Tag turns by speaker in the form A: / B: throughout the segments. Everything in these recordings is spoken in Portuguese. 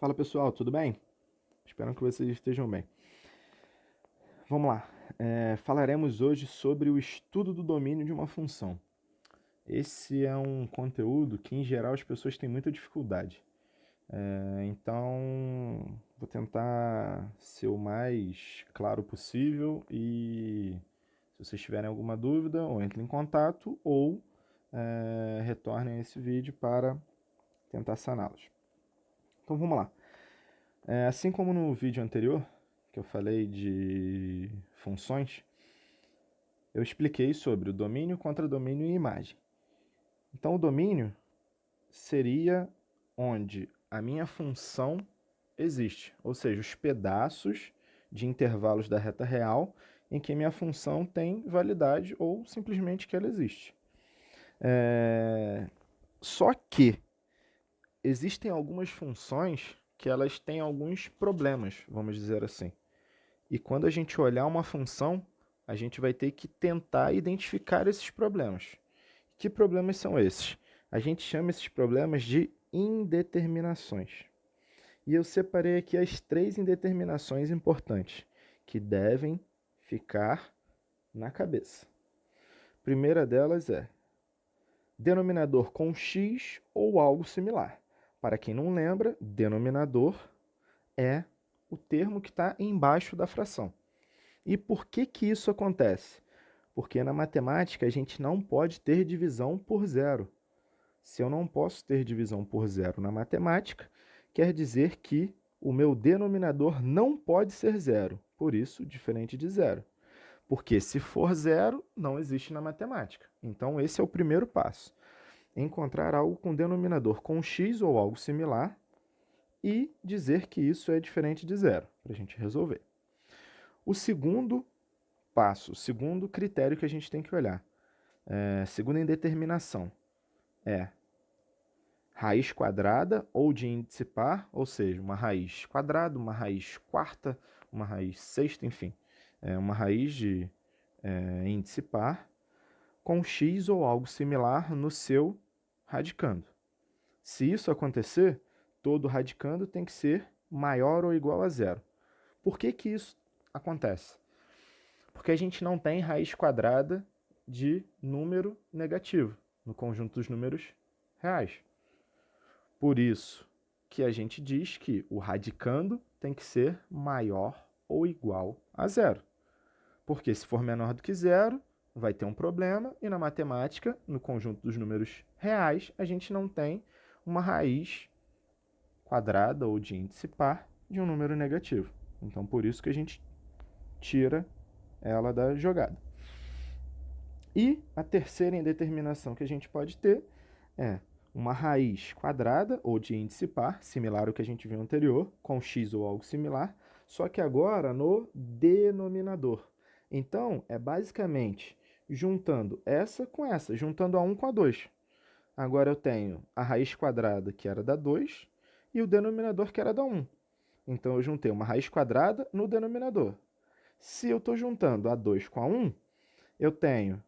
A: Fala pessoal, tudo bem? Espero que vocês estejam bem. Vamos lá. Falaremos hoje sobre o estudo do domínio de uma função. Esse é um conteúdo que, em geral, as pessoas têm muita dificuldade. Então, vou tentar ser o mais claro possível e, se vocês tiverem alguma dúvida, ou entrem em contato ou retornem esse vídeo para tentar saná-los. Então, vamos lá. Assim como no vídeo anterior, que eu falei de funções, eu expliquei sobre o domínio, contradomínio e imagem. Então, o domínio seria onde a minha função existe, ou seja, os pedaços de intervalos da reta real em que minha função tem validade ou simplesmente que ela existe. Só que existem algumas funções que elas têm alguns problemas, vamos dizer assim. E quando a gente olhar uma função, a gente vai ter que tentar identificar esses problemas. Que problemas são esses? A gente chama esses problemas de indeterminações. E eu separei aqui as 3 indeterminações importantes que devem ficar na cabeça. A primeira delas é denominador com x ou algo similar. Para quem não lembra, denominador é o termo que está embaixo da fração. E por que isso acontece? Porque na matemática a gente não pode ter divisão por zero. Se eu não posso ter divisão por zero na matemática, quer dizer que o meu denominador não pode ser zero. Por isso, diferente de zero. Porque se for zero, não existe na matemática. Então, esse é o primeiro passo. Encontrar algo com denominador com x ou algo similar e dizer que isso é diferente de zero, para a gente resolver. O segundo passo, o segundo critério que a gente tem que olhar, segunda indeterminação, é raiz quadrada ou de índice par, ou seja, uma raiz quadrada, uma raiz quarta, uma raiz sexta, enfim, uma raiz de índice par com x ou algo similar no seu radicando. Se isso acontecer, todo radicando tem que ser maior ou igual a zero. Por que isso acontece? Porque a gente não tem raiz quadrada de número negativo no conjunto dos números reais. Por isso que a gente diz que o radicando tem que ser maior ou igual a zero. Porque se for menor do que zero, vai ter um problema, e na matemática, no conjunto dos números reais, a gente não tem uma raiz quadrada ou de índice par de um número negativo. Então, por isso que a gente tira ela da jogada. E a terceira indeterminação que a gente pode ter é uma raiz quadrada ou de índice par, similar ao que a gente viu anterior, com x ou algo similar, só que agora no denominador. Então, é basicamente juntando essa com essa, juntando a 1 com a 2. Agora eu tenho a raiz quadrada, que era da 2, e o denominador, que era da 1. Então, eu juntei uma raiz quadrada no denominador. Se eu estou juntando a 2 com a 1, eu tenho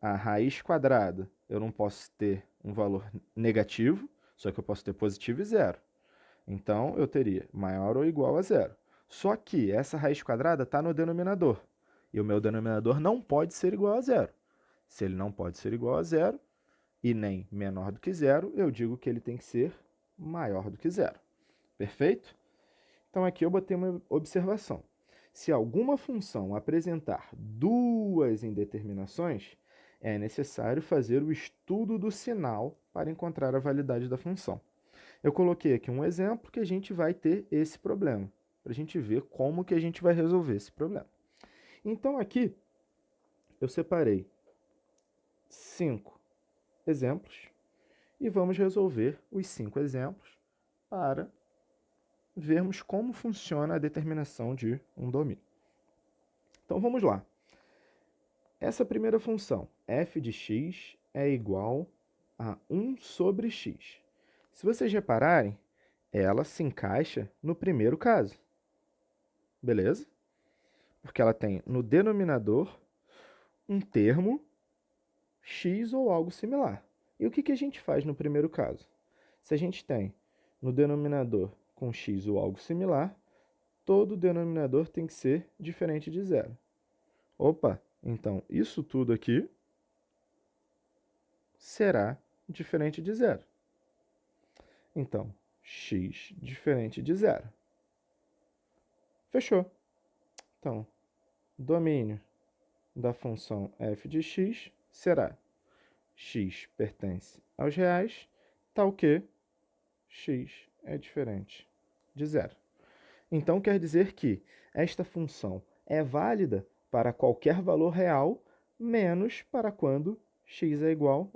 A: a raiz quadrada. Eu não posso ter um valor negativo, só que eu posso ter positivo e zero. Então, eu teria maior ou igual a zero. Só que essa raiz quadrada está no denominador. E o meu denominador não pode ser igual a zero. Se ele não pode ser igual a zero, e nem menor do que zero, eu digo que ele tem que ser maior do que zero. Perfeito? Então, aqui eu botei uma observação. Se alguma função apresentar duas indeterminações, é necessário fazer o estudo do sinal para encontrar a validade da função. Eu coloquei aqui um exemplo que a gente vai ter esse problema, para a gente ver como que a gente vai resolver esse problema. Então, aqui eu separei 5 exemplos e vamos resolver os 5 exemplos para vermos como funciona a determinação de um domínio. Então, vamos lá. Essa primeira função, f de x é igual a 1 sobre x. Se vocês repararem, ela se encaixa no primeiro caso. Beleza? Porque ela tem no denominador um termo x ou algo similar. E o que a gente faz no primeiro caso? Se a gente tem no denominador com x ou algo similar, todo denominador tem que ser diferente de zero. Opa, então isso tudo aqui será diferente de zero. Então, x diferente de zero. Fechou. Então, domínio da função f de x será x pertence aos reais, tal que x é diferente de zero. Então, quer dizer que esta função é válida para qualquer valor real, menos para quando x é igual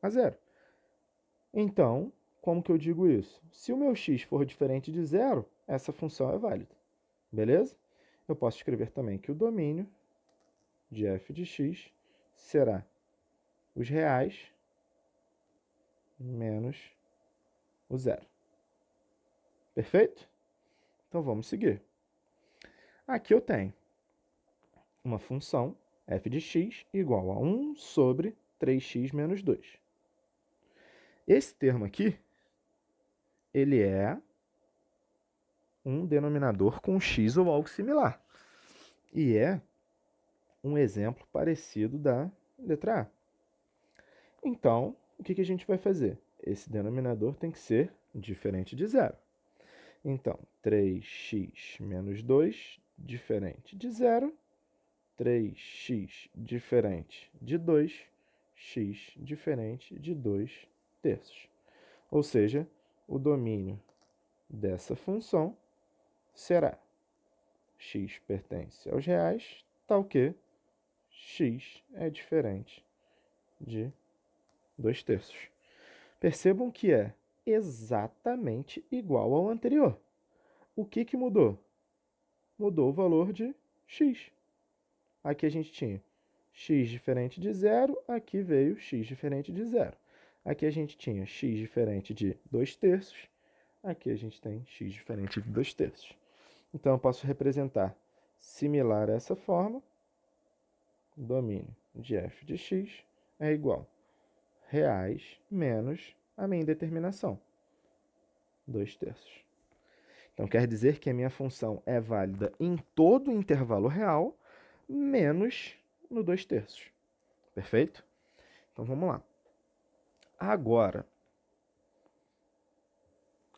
A: a zero. Então, como que eu digo isso? Se o meu x for diferente de zero, essa função é válida. Beleza? Eu posso escrever também que o domínio de f de x será os reais menos o zero. Perfeito? Então, vamos seguir. Aqui eu tenho uma função f de x igual a 1 sobre 3x menos 2. Esse termo aqui, ele é um denominador com x ou algo similar. E é um exemplo parecido da letra A. Então, o que a gente vai fazer? Esse denominador tem que ser diferente de zero. Então, 3x menos 2 diferente de zero, 3x diferente de 2, x diferente de 2 terços. Ou seja, o domínio dessa função será x pertence aos reais, tal que x é diferente de 2 terços. Percebam que é exatamente igual ao anterior. O que mudou? Mudou o valor de x. Aqui a gente tinha x diferente de zero, aqui veio x diferente de zero. Aqui a gente tinha x diferente de 2 terços, aqui a gente tem x diferente de 2 terços. Então, eu posso representar similar a essa forma. O domínio de f de x é igual a reais menos a minha indeterminação, 2 terços. Então, quer dizer que a minha função é válida em todo o intervalo real, menos no 2 terços. Perfeito? Então, vamos lá. Agora,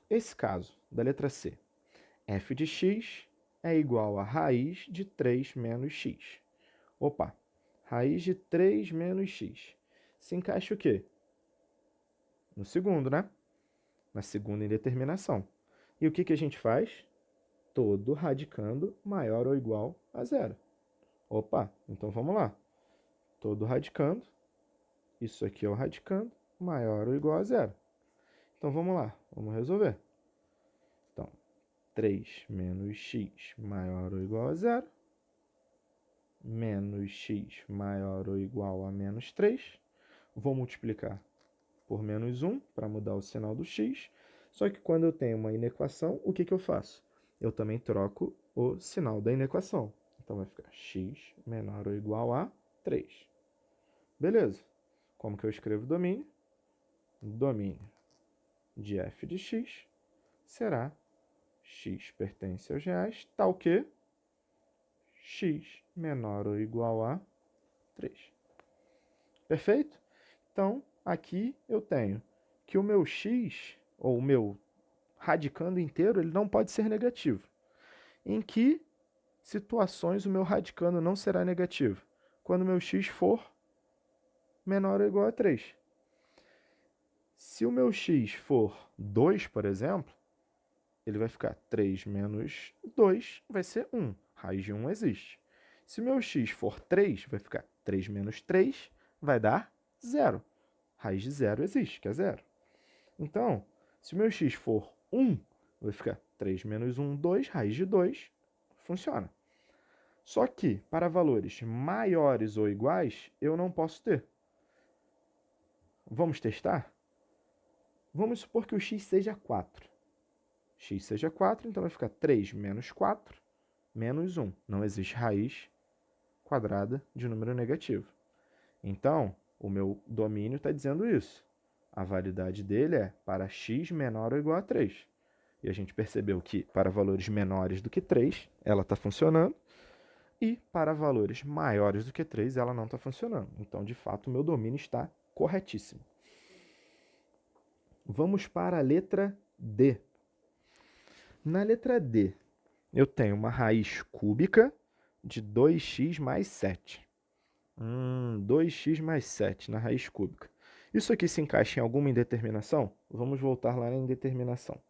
A: esse caso da letra C. F de x é igual a raiz de 3 menos x. Opa, raiz de 3 menos x. Se encaixa o quê? No segundo, né? Na segunda indeterminação. E o que a gente faz? Todo radicando maior ou igual a zero. Opa, então vamos lá. Todo radicando, isso aqui é o radicando, maior ou igual a zero. Então vamos lá, vamos resolver. Então, 3 menos x maior ou igual a zero, menos x maior ou igual a menos 3. Vou multiplicar por menos 1 para mudar o sinal do x. Só que quando eu tenho uma inequação, o que eu faço? Eu também troco o sinal da inequação. Então vai ficar x menor ou igual a 3. Beleza. Como que eu escrevo o domínio? Domínio de f de x será x pertence aos reais, tal que x menor ou igual a 3. Perfeito? Então, aqui eu tenho que o meu x, ou o meu radicando inteiro, ele não pode ser negativo. Em que situações o meu radicando não será negativo? Quando o meu x for menor ou igual a 3. Se o meu x for 2, por exemplo, ele vai ficar 3 menos 2, vai ser 1. Raiz de 1 existe. Se o meu x for 3, vai ficar 3 menos 3, vai dar 0. Raiz de 0 existe, que é 0. Então, se o meu x for 1, vai ficar 3 menos 1, 2, raiz de 2, funciona. Só que, para valores maiores ou iguais, eu não posso ter. Vamos testar? Vamos supor que o x seja 4. X seja 4, então vai ficar 3 menos 4, menos 1. Não existe raiz quadrada de número negativo. Então, o meu domínio está dizendo isso. A validade dele é para x menor ou igual a 3. E a gente percebeu que para valores menores do que 3, ela está funcionando. E para valores maiores do que 3, ela não está funcionando. Então, de fato, o meu domínio está corretíssimo. Vamos para a letra D. Na letra D, eu tenho uma raiz cúbica de 2x mais 7. 2x mais 7 na raiz cúbica. Isso aqui se encaixa em alguma indeterminação? Vamos voltar lá na indeterminação.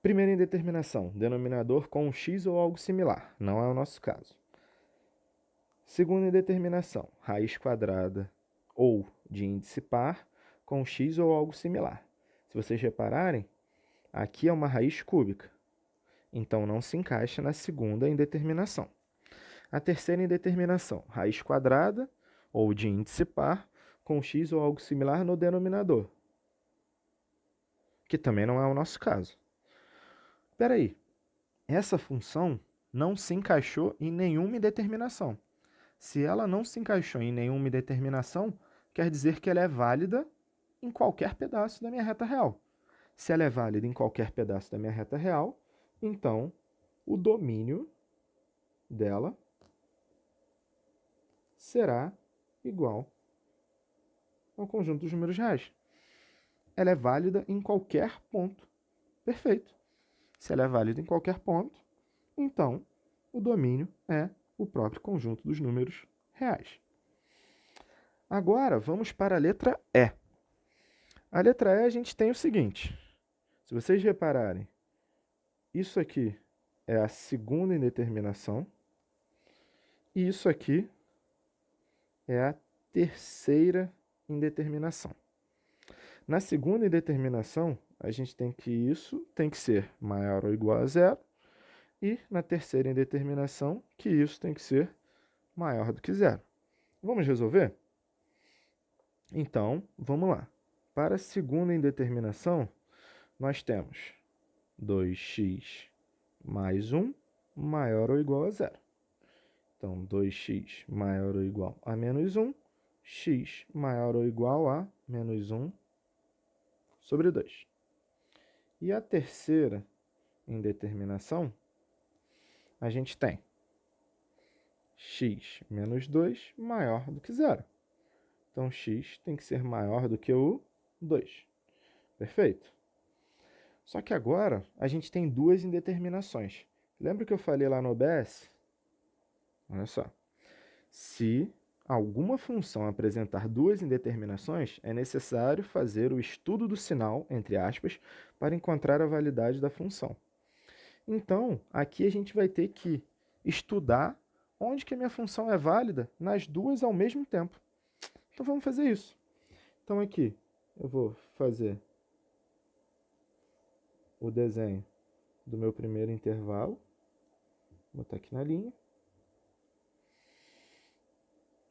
A: Primeira indeterminação, denominador com x ou algo similar. Não é o nosso caso. Segunda indeterminação, raiz quadrada ou de índice par com x ou algo similar. Se vocês repararem, aqui é uma raiz cúbica. Então, não se encaixa na segunda indeterminação. A terceira indeterminação, raiz quadrada ou de índice par com x ou algo similar no denominador, que também não é o nosso caso. Espera aí, essa função não se encaixou em nenhuma indeterminação. Se ela não se encaixou em nenhuma indeterminação, quer dizer que ela é válida em qualquer pedaço da minha reta real. Se ela é válida em qualquer pedaço da minha reta real, então o domínio dela será igual ao conjunto dos números reais. Ela é válida em qualquer ponto. Perfeito. Se ela é válida em qualquer ponto, então o domínio é o próprio conjunto dos números reais. Agora, vamos para a letra E. A letra E a gente tem o seguinte. Se vocês repararem, isso aqui é a segunda indeterminação e isso aqui é a terceira indeterminação. Na segunda indeterminação, a gente tem que isso tem que ser maior ou igual a zero. E na terceira indeterminação, que isso tem que ser maior do que zero. Vamos resolver? Então, vamos lá. Para a segunda indeterminação, nós temos 2x mais 1 maior ou igual a zero. Então, 2x maior ou igual a menos 1, x maior ou igual a menos 1 sobre 2. E a terceira indeterminação, a gente tem x menos 2 maior do que zero. Então, x tem que ser maior do que o 2. Perfeito? Só que agora, a gente tem duas indeterminações. Lembra que eu falei lá no OBS? Olha só. Se alguma função apresentar duas indeterminações, é necessário fazer o estudo do sinal, entre aspas, para encontrar a validade da função. Então, aqui a gente vai ter que estudar onde que a minha função é válida nas duas ao mesmo tempo. Então, vamos fazer isso. Então, aqui, eu vou fazer o desenho do meu primeiro intervalo. Vou botar aqui na linha.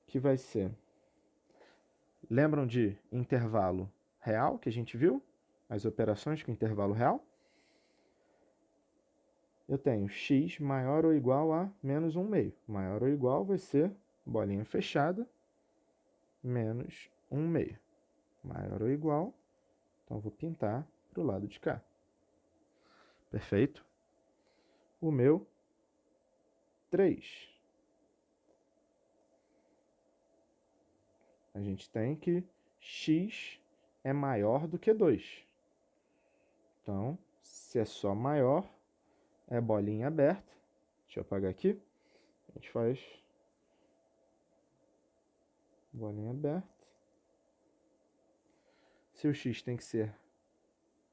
A: Que vai ser... Lembram de intervalo real que a gente viu? As operações com intervalo real? Eu tenho x maior ou igual a menos 1 meio. Maior ou igual vai ser bolinha fechada, menos 1 meio. Maior ou igual, então vou pintar para o lado de cá. Perfeito? O meu 3. A gente tem que x é maior do que 2. Então, se é só maior, é bolinha aberta. Deixa eu apagar aqui. A gente faz bolinha aberta. Se o x tem que ser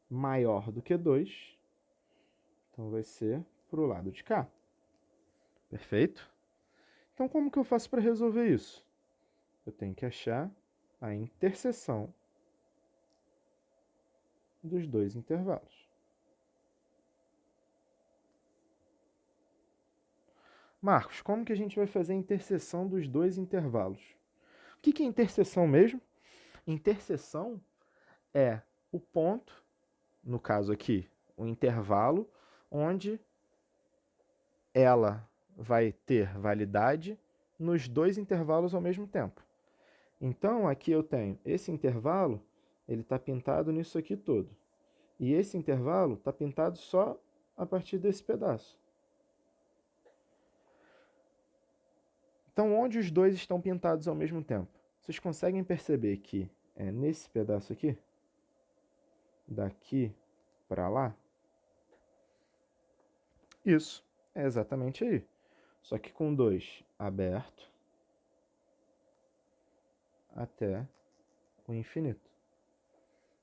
A: maior do que 2, então vai ser para o lado de cá. Perfeito? Então, como que eu faço para resolver isso? Eu tenho que achar a interseção dos dois intervalos. Marcos, como que a gente vai fazer a interseção dos dois intervalos? O que é interseção mesmo? Interseção é o ponto, no caso aqui, o intervalo, onde ela vai ter validade nos dois intervalos ao mesmo tempo. Então, aqui eu tenho esse intervalo, ele está pintado nisso aqui todo. E esse intervalo está pintado só a partir desse pedaço. Então, onde os dois estão pintados ao mesmo tempo? Vocês conseguem perceber que é nesse pedaço aqui? Daqui para lá? Isso, é exatamente aí. Só que com 2 aberto até o infinito.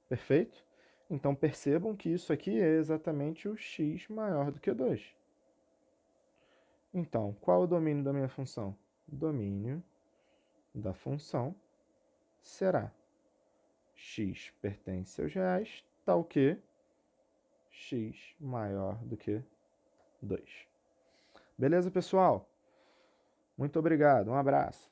A: Perfeito? Então percebam que isso aqui é exatamente o x maior do que 2. Então, qual é o domínio da minha função? O domínio da função será x pertence aos reais, tal que x maior do que 2. Beleza, pessoal? Muito obrigado, um abraço.